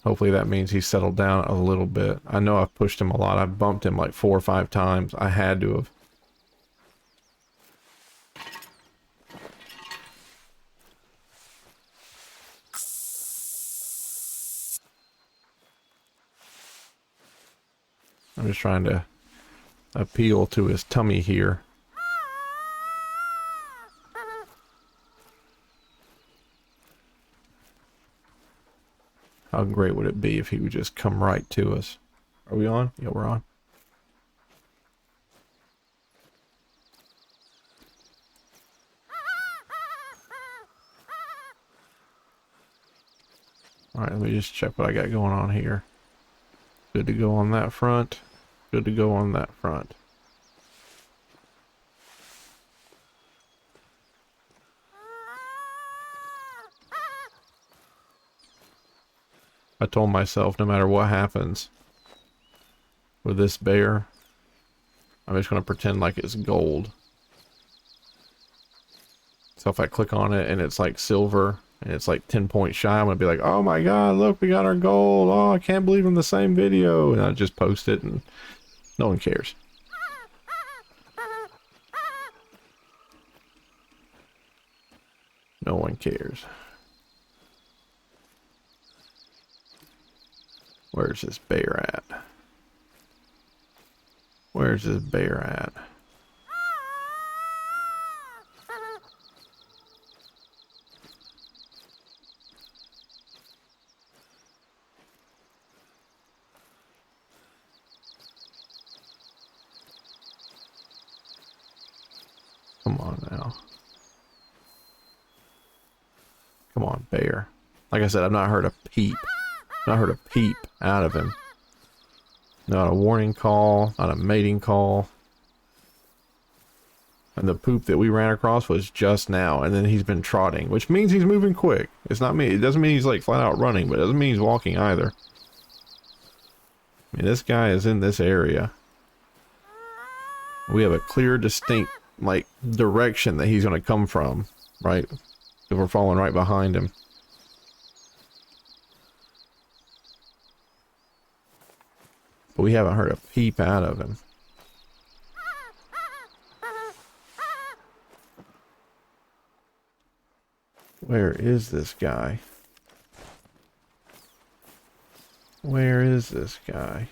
hopefully that means he's settled down a little bit. I know I've pushed him a lot. I've bumped him like 4 or 5 times. I had to have. I'm just trying to appeal to his tummy here. How great would it be if he would just come right to us? Are we on? Yeah, we're on. Alright, let me just check what I got going on here. Good to go on that front. Good to go on that front. I told myself no matter what happens with this bear, I'm just going to pretend like it's gold. So if I click on it and it's like silver and it's like 10 points shy, I'm going to be like, oh my god, look, we got our gold. Oh, I can't believe I'm the same video. And I just post it and no one cares. No one cares. Where's this bear at? Where's this bear at? Come on now. Come on, bear. Like I said, I've not heard a peep. Not heard a peep out of him. Not a warning call, not a mating call. And the poop that we ran across was just now, and then he's been trotting, which means he's moving quick. It's not me. It doesn't mean he's like flat out running, but it doesn't mean he's walking either. I mean, this guy is in this area. We have a clear, distinct, like, direction that he's going to come from, right? If we're following right behind him. But we haven't heard a peep out of him. Where is this guy? Where is this guy?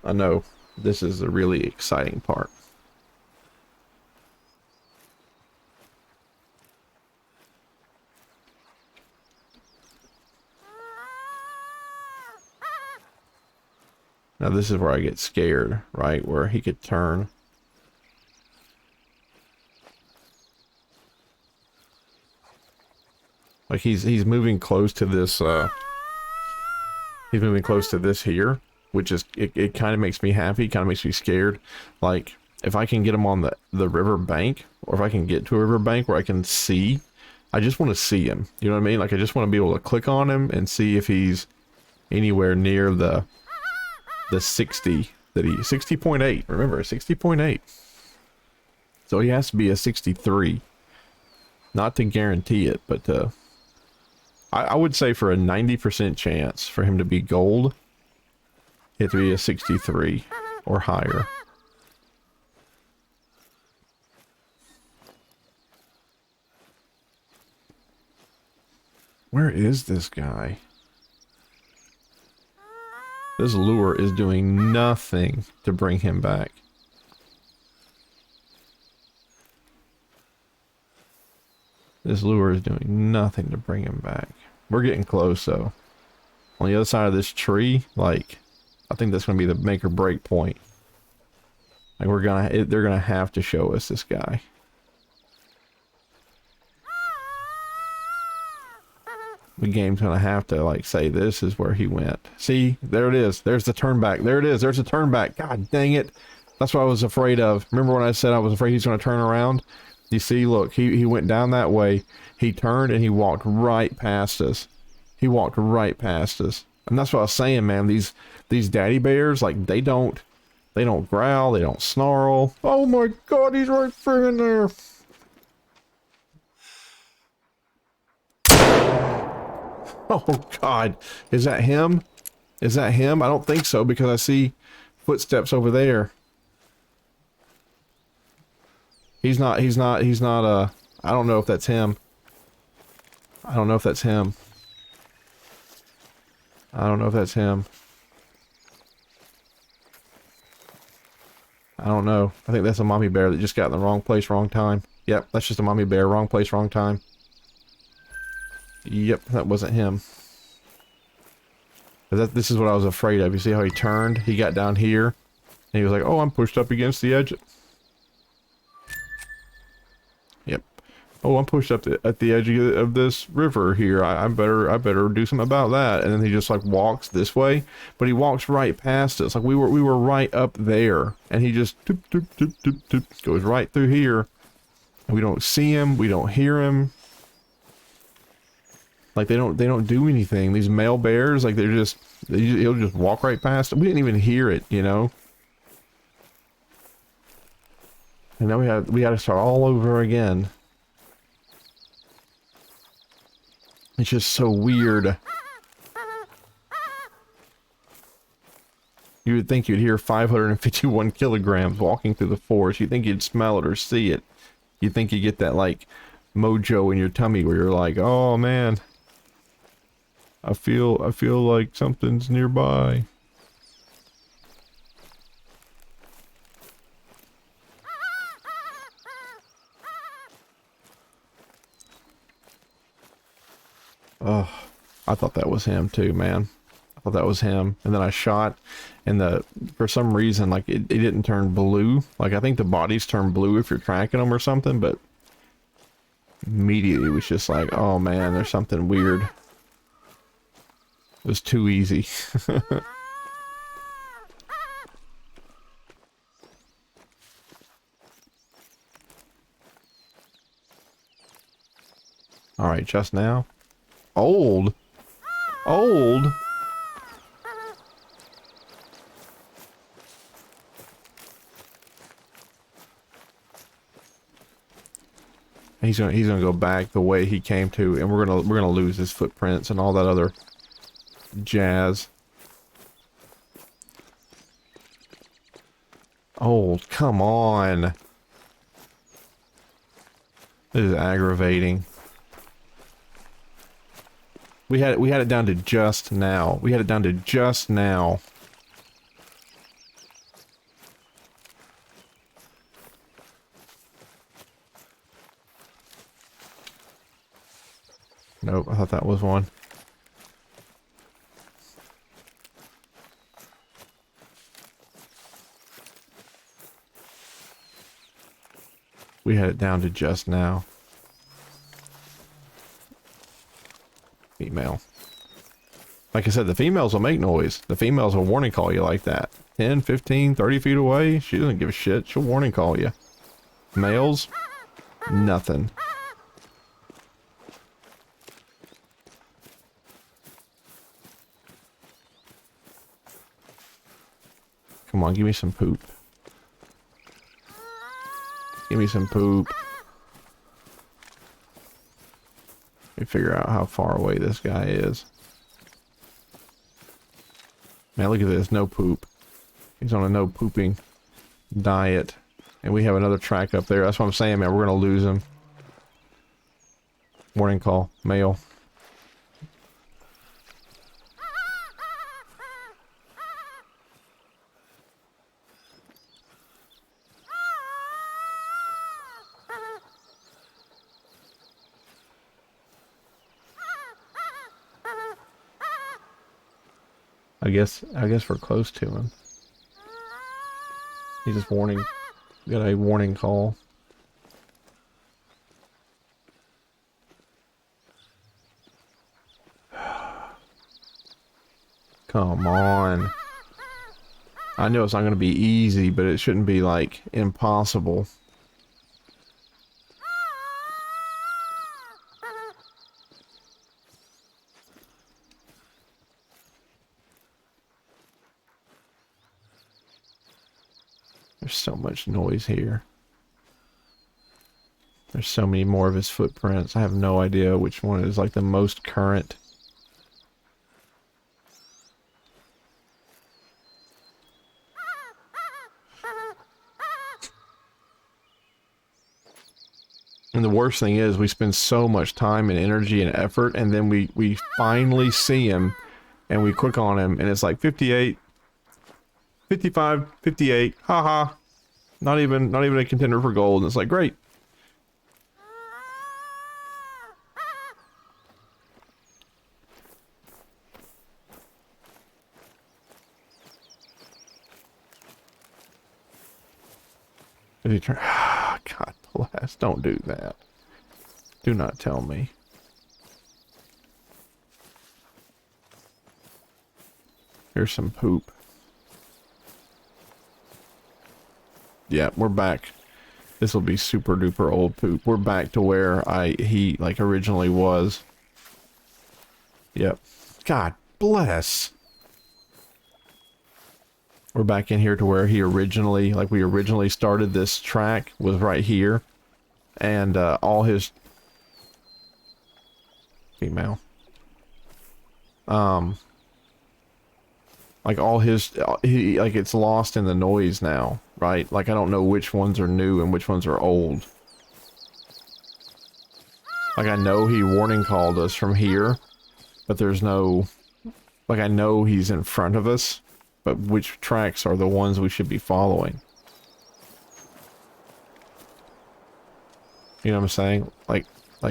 I know, this is the really exciting part. Now this is where I get scared, right? Where he could turn. Like he's moving close to this, he's moving close to this here, which is, it kind of makes me happy, kind of makes me scared. Like, if I can get him on the river bank, or if I can get to a river bank where I can see, I just want to see him. You know what I mean? Like, I just want to be able to click on him and see if he's anywhere near the 60 that 60.8. Remember, 60.8. So he has to be a 63. Not to guarantee it, but I would say for a 90% chance for him to be gold, it has to be a 63 or higher. Where is this guy? This lure is doing nothing to bring him back. This lure is doing nothing to bring him back. We're getting close though. On the other side of this tree, like, I think that's going to be the make or break point. Like they're gonna have to show us this guy. The game's gonna have to like say this is where he went. See, there it is. There's the turn back. There it is. There's the turn back. God dang it. That's what I was afraid of. Remember when I said I was afraid he's gonna turn around? You see, look, he went down that way. He turned and he walked right past us. He walked right past us. And that's what I was saying, man. These daddy bears, like they don't growl, they don't snarl. Oh my god, he's right friggin' there. Oh god, is that him? Is that him? I don't think so because I see footsteps over there. He's not, I don't know if that's him. I don't know if that's him. I don't know if that's him. I don't know. I think that's a mommy bear that just got in the wrong place, wrong time. Yep, that's just a mommy bear. Wrong place, wrong time. Yep, that wasn't him. But this is what I was afraid of. You see how he turned? He got down here. And he was like, oh, I'm pushed up against the edge. Yep. Oh, I'm pushed up at the edge of this river here. I better do something about that. And then he just like walks this way, but he walks right past us. Like we were right up there, and he just doop, doop, doop, doop, doop, goes right through here. And we don't see him. We don't hear him. Like they don't do anything. These male bears, like he'll just walk right past it. We didn't even hear it, you know. And now we had to start all over again. It's just so weird. You would think you'd hear 551 kilograms walking through the forest. You'd think you'd smell it or see it. You'd think you get that like mojo in your tummy where you're like, oh man, I feel like something's nearby. Oh, I thought that was him too, man. I thought that was him. And then I shot, and for some reason, like it didn't turn blue. Like I think the bodies turn blue if you're tracking them or something, but immediately it was just like, oh man, there's something weird. It was too easy. All right, just now. Old. He's gonna go back the way he came to, and we're gonna lose his footprints and all that other jazz. Old, come on. This is aggravating. We had it down to just now. We had it down to just now. Nope, I thought that was one. We had it down to just now. Female. Like I said, the females will make noise. The females will warning call you like that. 10, 15, 30 feet away. She doesn't give a shit. She'll warning call you. Males, nothing. Come on, give me some poop. Give me some poop. Let me figure out how far away this guy is. Man, look at this. No poop. He's on a no pooping diet. And we have another track up there. That's what I'm saying, man. We're going to lose him. Warning call. Male. I guess we're close to him. He's just warning. Got a warning call. Come on. I know it's not going to be easy, but it shouldn't be, like, impossible. There's so much noise here. There's so many more of his footprints. I have no idea which one is, like, the most current. And the worst thing is we spend so much time and energy and effort, and then we finally see him and we click on him and it's like 58, 55, 58, haha. Not even a contender for gold, and it's like, great. If you turn, God bless, don't do that. Do not tell me. Here's some poop. Yeah, we're back. This will be super duper old poop. We're back to where he like originally was. Yep. God bless. We're back in here to where he originally, like we originally started this track, was right here. And all his female. Like all his, like it's lost in the noise now, right? Like I don't know which ones are new and which ones are old. Like I know he warning called us from here, but there's no, like I know he's in front of us. But which tracks are the ones we should be following? You know what I'm saying? Like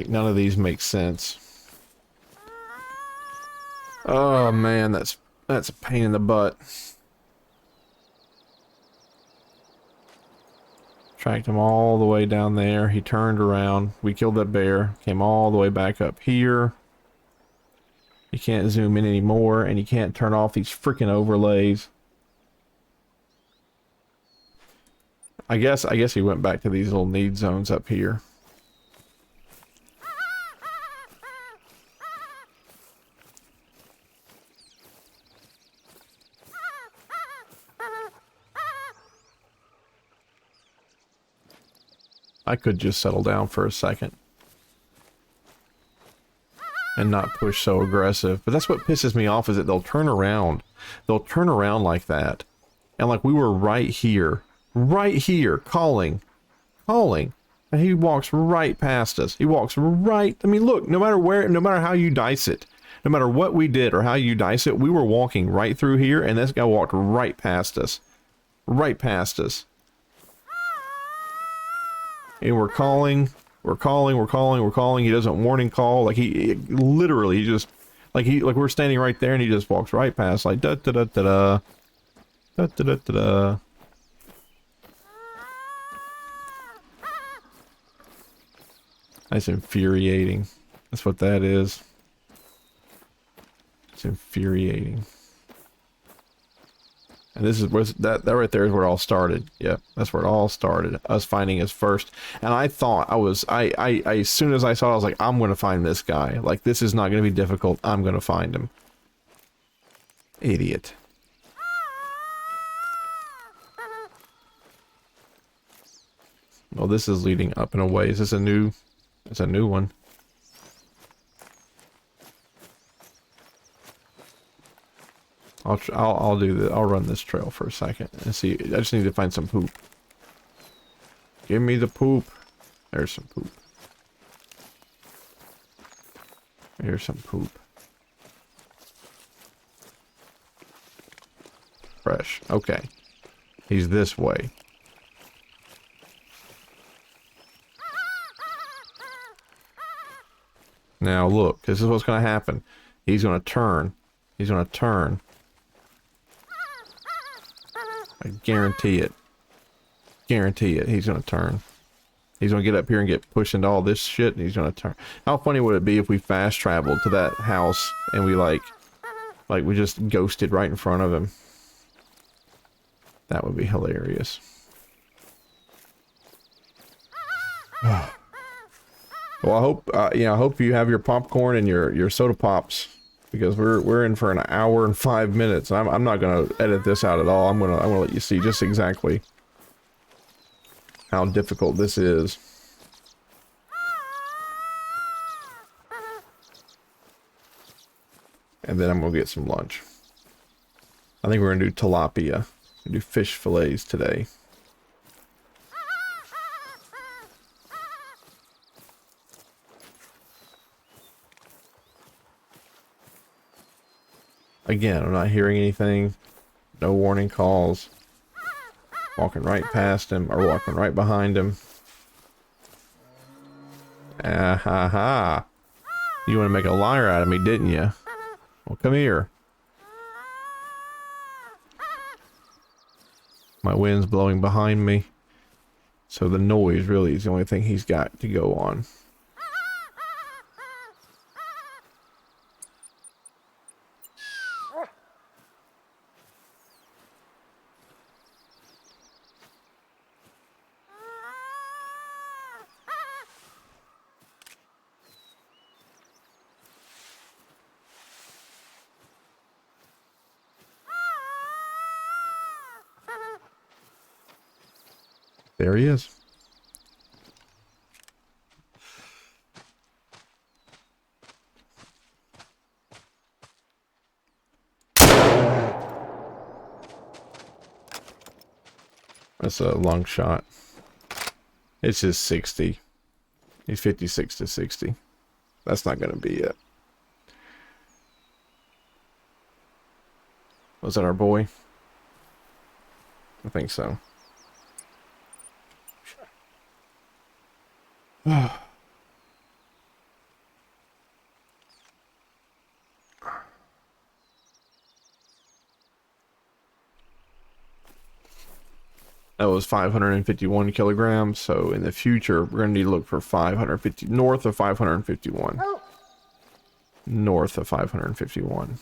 none of these make sense. Oh man, that's a pain in the butt. Tracked him all the way down there. He turned around. We killed that bear. Came all the way back up here. You can't zoom in anymore, and you can't turn off these freaking overlays. I guess he went back to these little need zones up here. I could just settle down for a second. And not push so aggressive. But that's what pisses me off, is that they'll turn around. They'll turn around like that. And like we were right here, calling. And he walks right past us. He walks right, I mean, look, no matter where, no matter how you dice it, no matter what we did or how you dice it, we were walking right through here, and this guy walked right past us. Right past us. And we're calling. He doesn't warning call. Like he literally just like we're standing right there and he just walks right past, like da da da da da da da da da. That's infuriating. That's what that is. It's infuriating. And this is where that right there is where it all started. Yep, that's where it all started. Us finding his first. And I thought I as soon as I saw it, I was like, I'm gonna find this guy. Like, this is not gonna be difficult. I'm gonna find him. Idiot. Well, this is leading up and away. Is this a new? It's a new one. I'll do the, I'll run this trail for a second and see. I just need to find some poop. Give me the poop. There's some poop. Here's some poop. Fresh. Okay. He's this way. Now look, this is what's going to happen. He's going to turn. He's going to turn. I guarantee it. Guarantee it. He's gonna turn. He's gonna get up here and get pushed into all this shit, and he's gonna turn. How funny would it be if we fast traveled to that house and we like we just ghosted right in front of him? That would be hilarious. Well, I hope I hope you have your popcorn and your soda pops, because we're in for an hour and 5 minutes. I'm not gonna edit this out at all. I'm gonna let you see just exactly how difficult this is. And then I'm gonna get some lunch. I think we're gonna do tilapia. Do fish fillets today. Again, I'm not hearing anything. No warning calls. Walking right past him, or walking right behind him. Ah ha ha. You want to make a liar out of me, didn't you? Well, come here. My wind's blowing behind me, so the noise really is the only thing he's got to go on. There he is. That's a long shot. It's just 60. He's 56 to 60. That's not going to be it. Was that our boy? I think so. That was 551 kilograms, so in the future we're going to need to look for 550, north of 551. North of 551.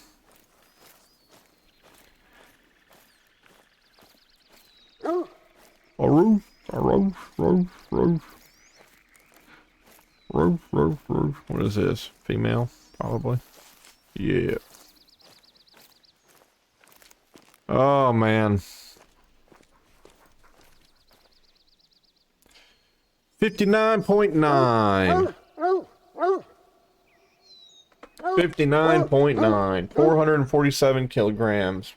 Aroo, aroo, aroo, aroo. Roof, roof, roof. What is this? Female? Probably. Yeah. Oh, man. 59.9. 59.9. 447 kilograms.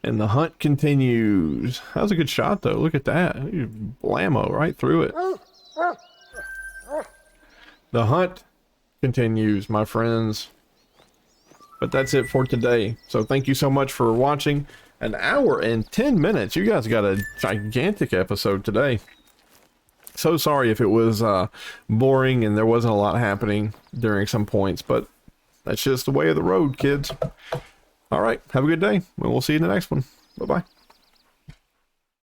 And the hunt continues. That was a good shot, though. Look at that. You blammo right through it. The hunt continues, my friends. But that's it for today. So thank you so much for watching. An hour and 10 minutes. You guys got a gigantic episode today. So sorry if it was boring and there wasn't a lot happening during some points, but that's just the way of the road, kids. All right, have a good day, and we'll see you in the next one. Bye-bye.